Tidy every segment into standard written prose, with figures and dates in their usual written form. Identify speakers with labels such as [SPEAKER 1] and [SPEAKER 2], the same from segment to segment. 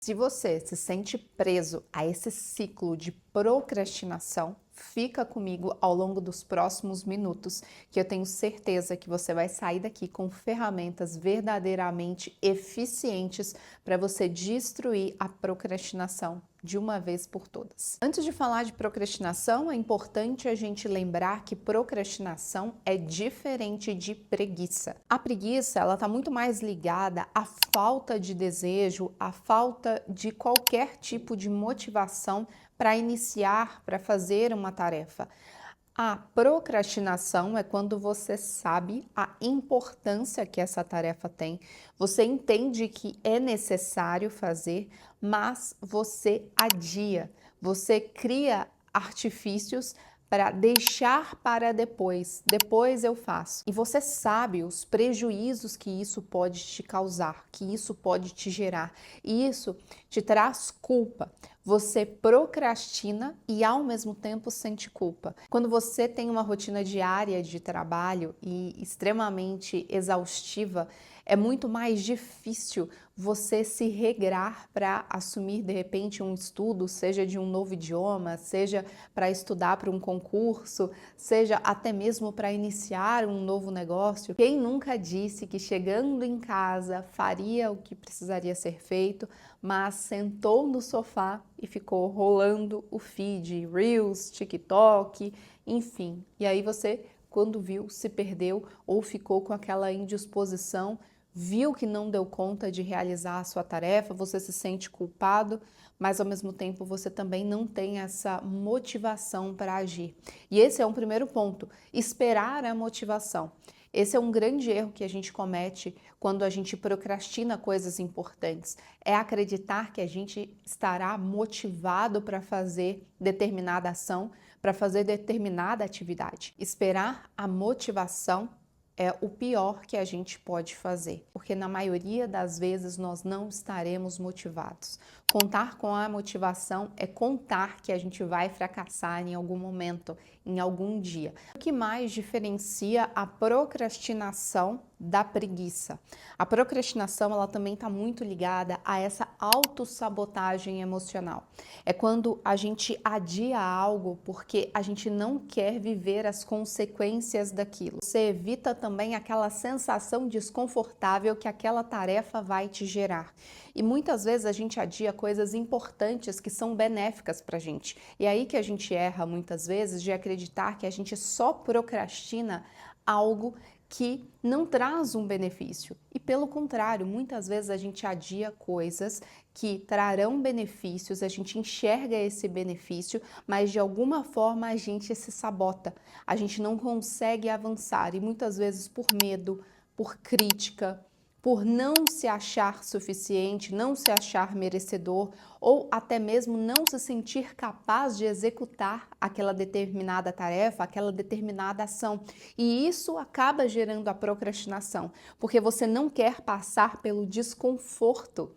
[SPEAKER 1] Se você se sente preso a esse ciclo de procrastinação, fica comigo ao longo dos próximos minutos, que eu tenho certeza que você vai sair daqui com ferramentas verdadeiramente eficientes para você destruir a procrastinação de uma vez por todas. Antes de falar de procrastinação, é importante a gente lembrar que procrastinação é diferente de preguiça. A preguiça, ela está muito mais ligada à falta de desejo, à falta de qualquer tipo de motivação para iniciar, para fazer uma tarefa. A procrastinação é quando você sabe a importância que essa tarefa tem, você entende que é necessário fazer, mas você adia, você cria artifícios para deixar para depois eu faço. E você sabe os prejuízos que isso pode te causar, que isso pode te gerar, e isso te traz culpa. Você procrastina e ao mesmo tempo sente culpa. Quando você tem uma rotina diária de trabalho e extremamente exaustiva, é muito mais difícil você se regrar para assumir de repente um estudo, seja de um novo idioma, seja para estudar para um concurso, seja até mesmo para iniciar um novo negócio. Quem nunca disse que chegando em casa faria o que precisaria ser feito, mas sentou no sofá e ficou rolando o feed, Reels, TikTok, enfim. E aí você, quando viu, se perdeu ou ficou com aquela indisposição, viu que não deu conta de realizar a sua tarefa, você se sente culpado, mas ao mesmo tempo você também não tem essa motivação para agir. E esse é um primeiro ponto, esperar a motivação. Esse é um grande erro que a gente comete quando a gente procrastina coisas importantes. É acreditar que a gente estará motivado para fazer determinada ação, para fazer determinada atividade. Esperar a motivação é o pior que a gente pode fazer, porque na maioria das vezes nós não estaremos motivados. Contar com a motivação é contar que a gente vai fracassar em algum momento, em algum dia. O que mais diferencia a procrastinação da preguiça? A procrastinação, ela também está muito ligada a essa autossabotagem emocional. É quando a gente adia algo porque a gente não quer viver as consequências daquilo. Você evita também aquela sensação desconfortável que aquela tarefa vai te gerar. E muitas vezes a gente adia coisas importantes que são benéficas para a gente. E é aí que a gente erra muitas vezes de acreditar que a gente só procrastina algo que não traz um benefício. E pelo contrário, muitas vezes a gente adia coisas que trarão benefícios, a gente enxerga esse benefício, mas de alguma forma a gente se sabota, a gente não consegue avançar e muitas vezes por medo, por crítica, por não se achar suficiente, não se achar merecedor ou até mesmo não se sentir capaz de executar aquela determinada tarefa, aquela determinada ação. E isso acaba gerando a procrastinação, porque você não quer passar pelo desconforto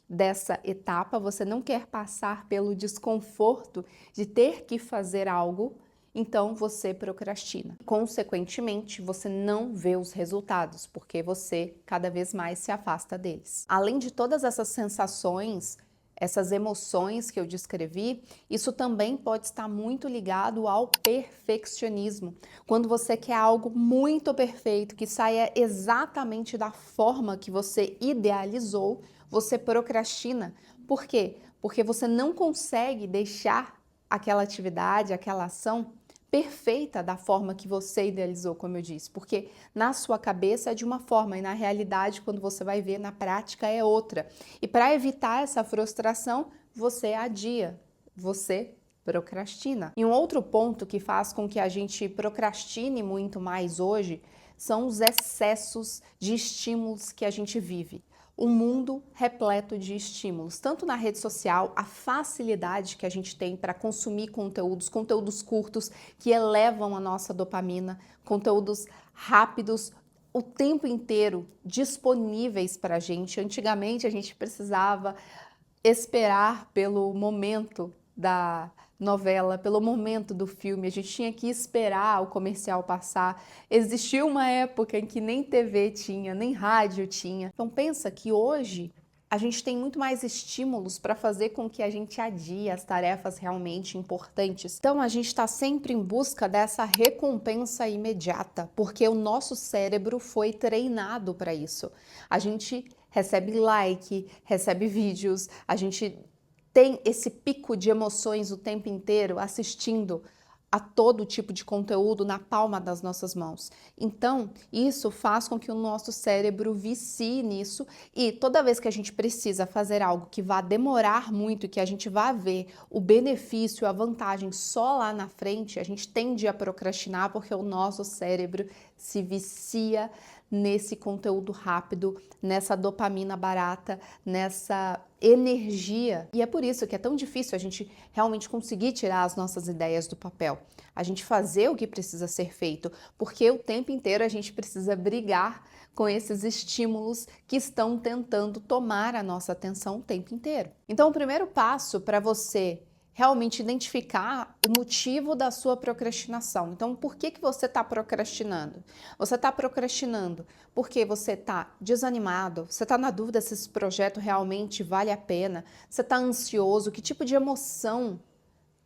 [SPEAKER 1] dessa etapa, você não quer passar pelo desconforto de ter que fazer algo, então você procrastina. Consequentemente, você não vê os resultados, porque você cada vez mais se afasta deles. Além de todas essas sensações, essas emoções que eu descrevi, isso também pode estar muito ligado ao perfeccionismo. Quando você quer algo muito perfeito, que saia exatamente da forma que você idealizou, você procrastina. Por quê? Porque você não consegue deixar aquela atividade, aquela ação perfeita da forma que você idealizou, como eu disse, porque na sua cabeça é de uma forma e na realidade, quando você vai ver na prática, é outra. E para evitar essa frustração, você adia, você procrastina. E um outro ponto que faz com que a gente procrastine muito mais hoje são os excessos de estímulos que a gente vive. Um mundo repleto de estímulos, tanto na rede social, a facilidade que a gente tem para consumir conteúdos curtos que elevam a nossa dopamina, conteúdos rápidos, o tempo inteiro disponíveis para a gente. Antigamente a gente precisava esperar pelo momento da novela, pelo momento do filme, a gente tinha que esperar o comercial passar. Existiu uma época em que nem TV tinha, nem rádio tinha. Então pensa que hoje a gente tem muito mais estímulos para fazer com que a gente adie as tarefas realmente importantes. Então a gente está sempre em busca dessa recompensa imediata, porque o nosso cérebro foi treinado para isso. A gente recebe like, recebe vídeos, a gente tem esse pico de emoções o tempo inteiro assistindo a todo tipo de conteúdo na palma das nossas mãos. Então, isso faz com que o nosso cérebro vicie nisso e toda vez que a gente precisa fazer algo que vá demorar muito e que a gente vá ver o benefício, a vantagem só lá na frente, a gente tende a procrastinar porque o nosso cérebro se vicia nesse conteúdo rápido, nessa dopamina barata, nessa energia. E é por isso que é tão difícil a gente realmente conseguir tirar as nossas ideias do papel. A gente fazer o que precisa ser feito, porque o tempo inteiro a gente precisa brigar com esses estímulos que estão tentando tomar a nossa atenção o tempo inteiro. Então, o primeiro passo para você realmente identificar o motivo da sua procrastinação. Então, por que você está procrastinando? Você está procrastinando porque você está desanimado, você está na dúvida se esse projeto realmente vale a pena, você está ansioso, que tipo de emoção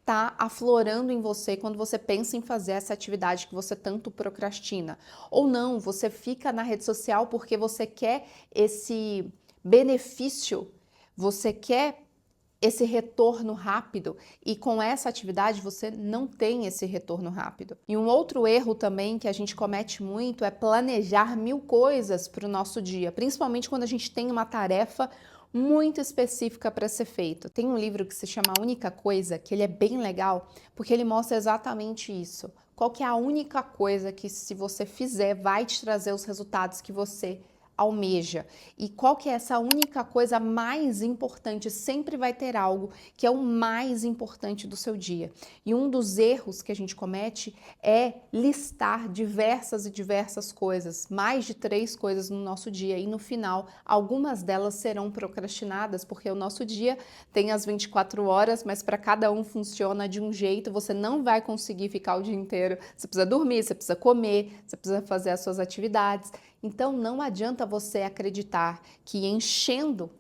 [SPEAKER 1] está aflorando em você quando você pensa em fazer essa atividade que você tanto procrastina? Ou não, você fica na rede social porque você quer esse benefício, você quer esse retorno rápido e com essa atividade você não tem esse retorno rápido. E um outro erro também que a gente comete muito é planejar 1000 coisas para o nosso dia, principalmente quando a gente tem uma tarefa muito específica para ser feito. Tem um livro que se chama A Única Coisa, que ele é bem legal, porque ele mostra exatamente isso. Qual que é a única coisa que se você fizer vai te trazer os resultados que você almeja. E qual que é essa única coisa mais importante? Sempre vai ter algo que é o mais importante do seu dia. E um dos erros que a gente comete é listar diversas e diversas coisas, mais de 3 coisas no nosso dia, e no final algumas delas serão procrastinadas, porque o nosso dia tem as 24 horas, mas para cada um funciona de um jeito, você não vai conseguir ficar o dia inteiro. Você precisa dormir, você precisa comer, você precisa fazer as suas atividades. Então, não adianta você acreditar que enchendo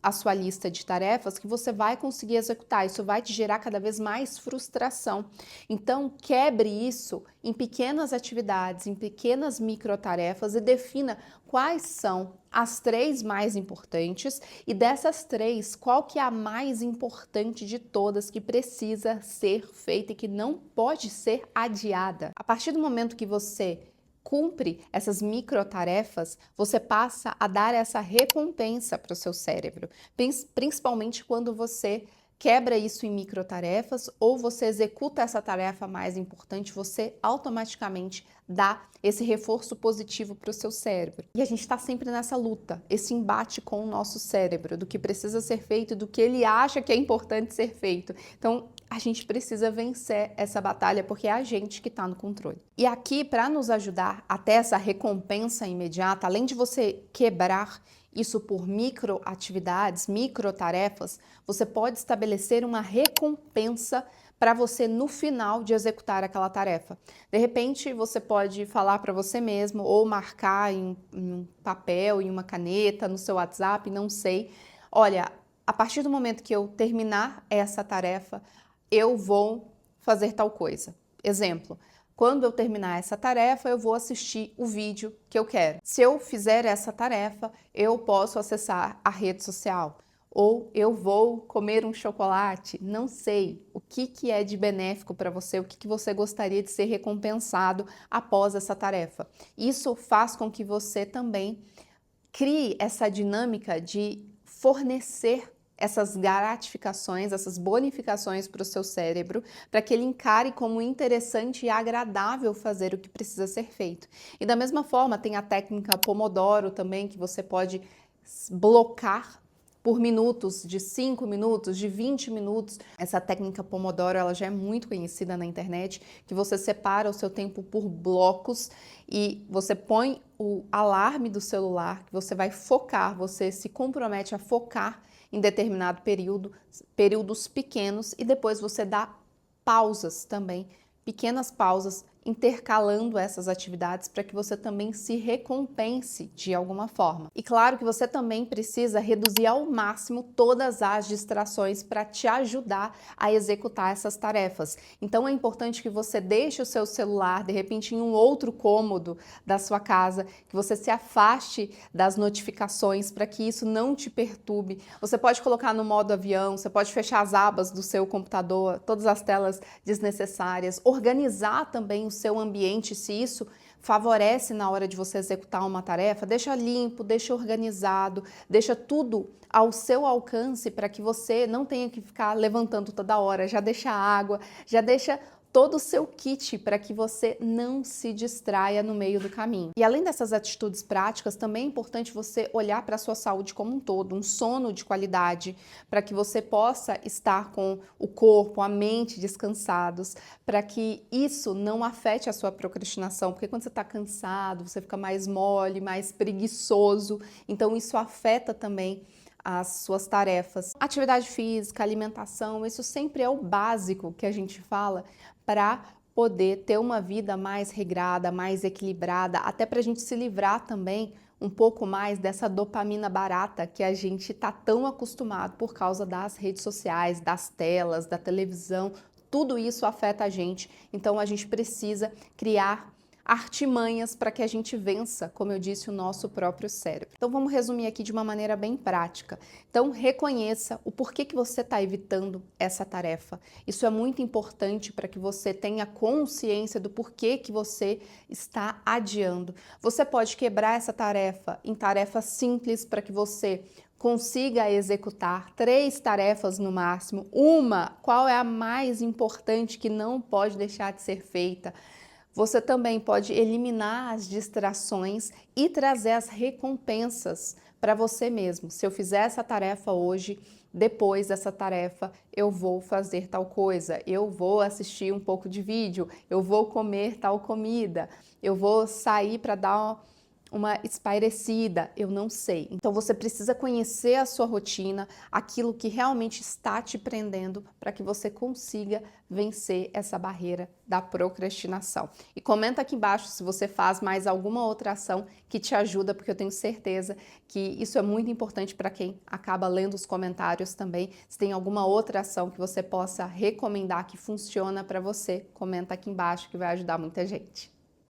[SPEAKER 1] a sua lista de tarefas que você vai conseguir executar. Isso vai te gerar cada vez mais frustração. Então, quebre isso em pequenas atividades, em pequenas microtarefas e defina quais são as 3 mais importantes e dessas 3, qual que é a mais importante de todas que precisa ser feita e que não pode ser adiada. A partir do momento que você cumpre essas microtarefas, você passa a dar essa recompensa para o seu cérebro, principalmente quando você quebra isso em microtarefas ou você executa essa tarefa mais importante, você automaticamente dá esse reforço positivo para o seu cérebro. E a gente está sempre nessa luta, esse embate com o nosso cérebro, do que precisa ser feito, do que ele acha que é importante ser feito. Então, a gente precisa vencer essa batalha porque é a gente que está no controle. E aqui, para nos ajudar a ter essa recompensa imediata, além de você quebrar isso por microatividades, microtarefas, você pode estabelecer uma recompensa para você no final de executar aquela tarefa. De repente, você pode falar para você mesmo ou marcar em um papel, em uma caneta, no seu WhatsApp, não sei. Olha, a partir do momento que eu terminar essa tarefa, eu vou fazer tal coisa. Exemplo, quando eu terminar essa tarefa, eu vou assistir o vídeo que eu quero. Se eu fizer essa tarefa, eu posso acessar a rede social. Ou eu vou comer um chocolate, não sei o que é de benéfico para você, o que você gostaria de ser recompensado após essa tarefa. Isso faz com que você também crie essa dinâmica de fornecer essas gratificações, essas bonificações para o seu cérebro, para que ele encare como interessante e agradável fazer o que precisa ser feito. E da mesma forma, tem a técnica Pomodoro também, que você pode blocar por minutos, de 5 minutos, de 20 minutos. Essa técnica Pomodoro, ela já é muito conhecida na internet, que você separa o seu tempo por blocos e você põe o alarme do celular, que você vai focar, você se compromete a focar em determinado período, períodos pequenos, e depois você dá pausas também, pequenas pausas intercalando essas atividades para que você também se recompense de alguma forma. E claro que você também precisa reduzir ao máximo todas as distrações para te ajudar a executar essas tarefas. Então é importante que você deixe o seu celular, de repente, em um outro cômodo da sua casa, que você se afaste das notificações para que isso não te perturbe. Você pode colocar no modo avião, você pode fechar as abas do seu computador, todas as telas desnecessárias, organizar também o seu ambiente, se isso favorece na hora de você executar uma tarefa, deixa limpo, deixa organizado, deixa tudo ao seu alcance para que você não tenha que ficar levantando toda hora, já deixa água, já deixa todo o seu kit para que você não se distraia no meio do caminho. E além dessas atitudes práticas, também é importante você olhar para a sua saúde como um todo, um sono de qualidade, para que você possa estar com o corpo, a mente descansados, para que isso não afete a sua procrastinação, porque quando você está cansado, você fica mais mole, mais preguiçoso, então isso afeta também as suas tarefas. Atividade física, alimentação, isso sempre é o básico que a gente fala para poder ter uma vida mais regrada, mais equilibrada, até para a gente se livrar também um pouco mais dessa dopamina barata que a gente está tão acostumado por causa das redes sociais, das telas, da televisão. Tudo isso afeta a gente, então a gente precisa criar artimanhas para que a gente vença, como eu disse, o nosso próprio cérebro. Então vamos resumir aqui de uma maneira bem prática. Então reconheça o porquê que você está evitando essa tarefa. Isso é muito importante para que você tenha consciência do porquê que você está adiando. Você pode quebrar essa tarefa em tarefas simples para que você consiga executar 3 tarefas no máximo. Uma, qual é a mais importante que não pode deixar de ser feita? Você também pode eliminar as distrações e trazer as recompensas para você mesmo. Se eu fizer essa tarefa hoje, depois dessa tarefa eu vou fazer tal coisa, eu vou assistir um pouco de vídeo, eu vou comer tal comida, eu vou sair para dar uma espairecida, eu não sei. Então você precisa conhecer a sua rotina, aquilo que realmente está te prendendo para que você consiga vencer essa barreira da procrastinação. E comenta aqui embaixo se você faz mais alguma outra ação que te ajuda, porque eu tenho certeza que isso é muito importante para quem acaba lendo os comentários também. Se tem alguma outra ação que você possa recomendar que funciona para você, comenta aqui embaixo que vai ajudar muita gente.